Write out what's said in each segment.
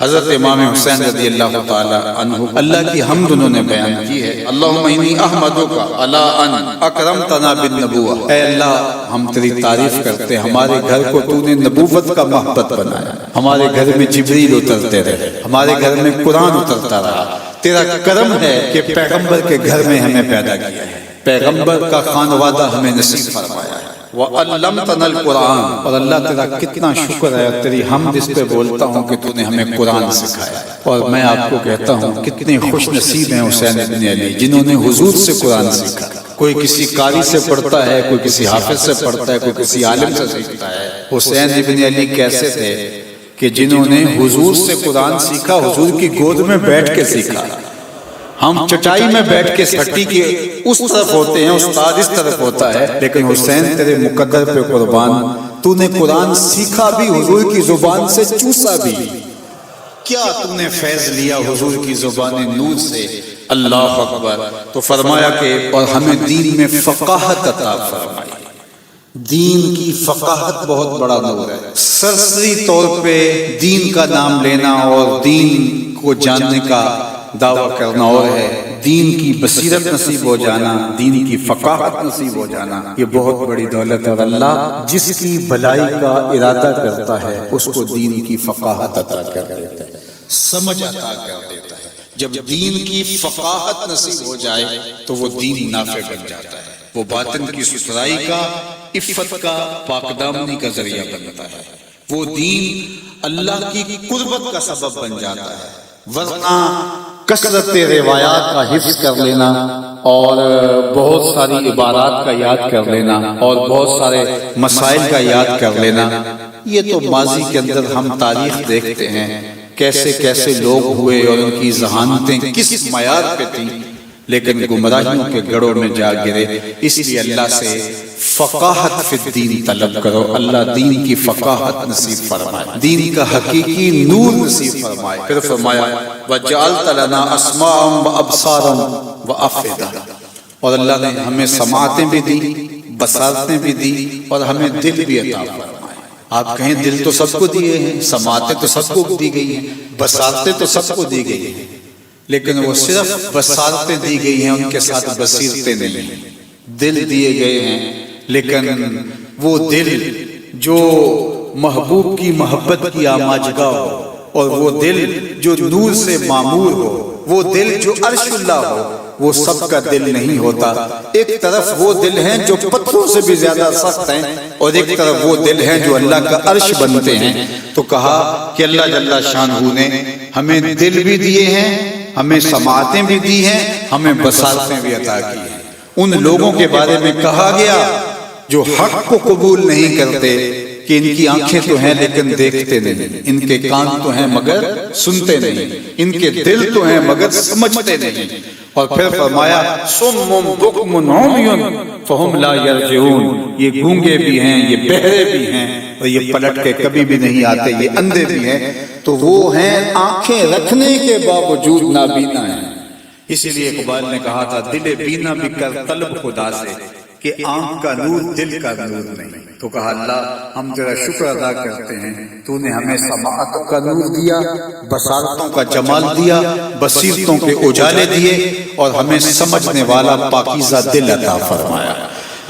حضرت امام حسین رضی اللہ تعالی عنہ اللہ کی حمد انہوں نے بیان کی ہے، اللہم انی احمدک علی ان اکرمتنا بالنبوہ، اے اللہ ہم تیری تعریف کرتے، ہمارے گھر کو تو نے نبوت کا محبت بنایا، ہمارے گھر میں جبریل اترتے رہے، ہمارے گھر میں قرآن اترتا رہا، تیرا کرم ہے کہ پیغمبر کے گھر میں ہمیں پیدا کیا ہے، پیغمبر کا خانوادہ ہمیں نصیب فرمایا ہے، وَعَلَّمْتَنَا الْقُرْآنَ، اور اللہ تیرا کتنا شکر ہے، تیری حمد اس پہ بولتا ہوں کہ تو نے ہمیں قرآن سکھایا، اور میں آپ کو کہتا ہوں کتنے خوش نصیب ہیں حسین ابن علی جنہوں نے حضور سے قرآن سیکھا۔ کوئی کسی قاری سے پڑھتا ہے، کوئی کسی حافظ سے پڑھتا ہے، کوئی کسی عالم سے سیکھتا ہے، حسین ابن علی کیسے تھے کہ جنہوں نے حضور سے قرآن سیکھا، حضور کی گود میں بیٹھ کے سیکھا۔ ہم چٹائی میں بیٹھ کے ہٹی کے اس طرف ہوتے ہیں، استاد اس طرف ہوتا ہے، لیکن حسین تیرے مقدر پہ قربان، تو نے قرآن سیکھا بھی، حضور کی زبان سے چوسا بھی، کیا تو نے فیض لیا حضور کی زبان نور سے، اللہ اکبر۔ تو فرمایا کہ اور ہمیں دین میں فقاہت عطا فرمائی، دین کی فقاہت بہت بڑا نور ہے، سرسری طور پہ دین کا نام لینا اور دین کو جاننے کا دعویٰ کرنا اور ہے، دین کی بصیرت نصیب ہو جانا، دین کی فقاہت نصیب ہو جانا، یہ بہت بڑی دولت ہے، اور اللہ جس کی بھلائی کا ارادہ کرتا ہے اس کو دین کی فقاہت عطا کر دیتا ہے، سمجھ عطا کر دیتا ہے۔ جب دین کی فقاہت نصیب ہو جائے تو وہ دین نافع بن جاتا ہے، وہ باطن کی ستھرائی کا، عفت کا، پاک دامنی کا ذریعہ بنتا ہے، وہ دین اللہ کی قربت کا سبب بن جاتا ہے۔ ورنہ کثرت روایات کا حفظ کر لینا اور بہت ساری عبارات کا یاد کر لینا اور بہت سارے مسائل کا یاد کر لینا، یہ تو ماضی کے اندر ہم تاریخ دیکھتے ہیں کیسے کیسے لوگ ہوئے اور ان کی ذہانتیں کس معیار پہ تھیں، لیکن گمراہیوں کے گڑھوں میں جا گرے۔ اس لیے اللہ سے فقاہت فی الدین طلب کرو، اللہ دین کی فقاہت نصیب فرمائے، دین کا حقیقی نور نصیب فرمائے۔ پھر فرمایا وَجَعَلْتَ لَنَا أَسْمَاعًا وَأَبْصَارًا وَأَفْئِدَةً، اور اللہ نے ہمیں سماعتیں بھی دی، بصارتیں بھی دی، اور ہمیں دل بھی عطا فرمائے۔ آپ کہیں دل تو سب کو دیے ہیں، سماعتیں تو سب کو دی گئی ہیں، بصارتیں تو سب کو دی گئی ہیں، لیکن وہ صرف بصارتیں دی گئی ہیں، ان کے ساتھ بصیرتیں نہیں ہیں۔ دل دیے گئے ہیں، لیکن وہ دل جو محبوب کی محبت کی آماجگاہ ہو، اور وہ دل جو نور سے معمور ہو، وہ دل جو عرش اللہ ہو، وہ سب کا دل نہیں ہوتا۔ ایک طرف وہ دل ہیں جو پتھروں سے بھی زیادہ سخت ہیں، اور ایک طرف وہ دل ہیں جو اللہ کا عرش بنتے ہیں۔ تو کہا کہ اللہ جل شانہ نے ہمیں دل بھی دیے ہیں، ہمیں سماعتیں بھی دی ہیں، ہمیں بصارتیں بھی عطا کی ہیں۔ ان لوگوں کے بارے میں کہا گیا جو حق کو قبول نہیں کرتے کہ ان کی آنکھیں تو ہیں لیکن دیکھتے نہیں، ان کے کان تو ہیں مگر سنتے نہیں، ان کے دل تو ہیں مگر سمجھتے نہیں۔ اور پھر فرمایا صم بکم عمی فہم لا یرجعون، یہ گونگے بھی ہیں، یہ بہرے بھی ہیں، اور یہ پلٹ کے کبھی بھی نہیں آتے، یہ اندھے بھی ہیں، تو وہ ہیں آنکھیں رکھنے کے باوجود نابینا ہیں۔ اسی لیے اقبال نے کہا تھا دل بینا بھی کر طلب خدا سے، کہ آنکھ کا نور دل کا نور نہیں۔ تو کہا اللہ ہم تیرا شکر ادا کرتے ہیں، تو نے ہمیں سماعتوں کا نور دیا، بصارتوں کا جمال دیا، بصیرتوں کے اجالے دیے، اور ہمیں سمجھنے والا پاکیزہ دل عطا فرمایا۔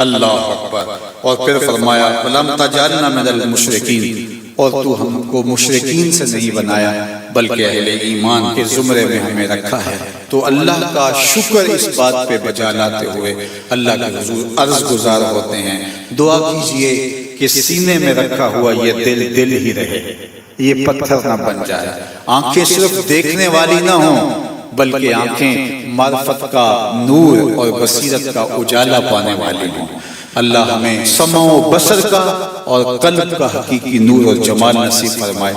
اللہ اکبر۔ اور پھر فرمایا وَلَمْ تَجْعَلْنَا مِنَ الْمُشْرِكِينَ، اور تو ہم کو مشرکین سے نہیں بنایا بلکہ اہل ایمان کے زمرے میں ہمیں رکھا ہے۔ تو اللہ کا شکر اس بات پہ بجا لاتے ہوئے اللہ کے حضور عرض گزار ہوتے ہیں، دعا کیجئے کہ سینے میں رکھا ہوا یہ دل دل ہی رہے، یہ پتھر نہ بن جائے، آنکھیں صرف دیکھنے والی نہ ہوں بلکہ آنکھیں معرفت کا نور اور بصیرت کا اجالا پانے والی ہوں۔ اللہ ہمیں سمع و بصر کا اور قلب کا حقیقی نور اور جمال نصیب فرمائے۔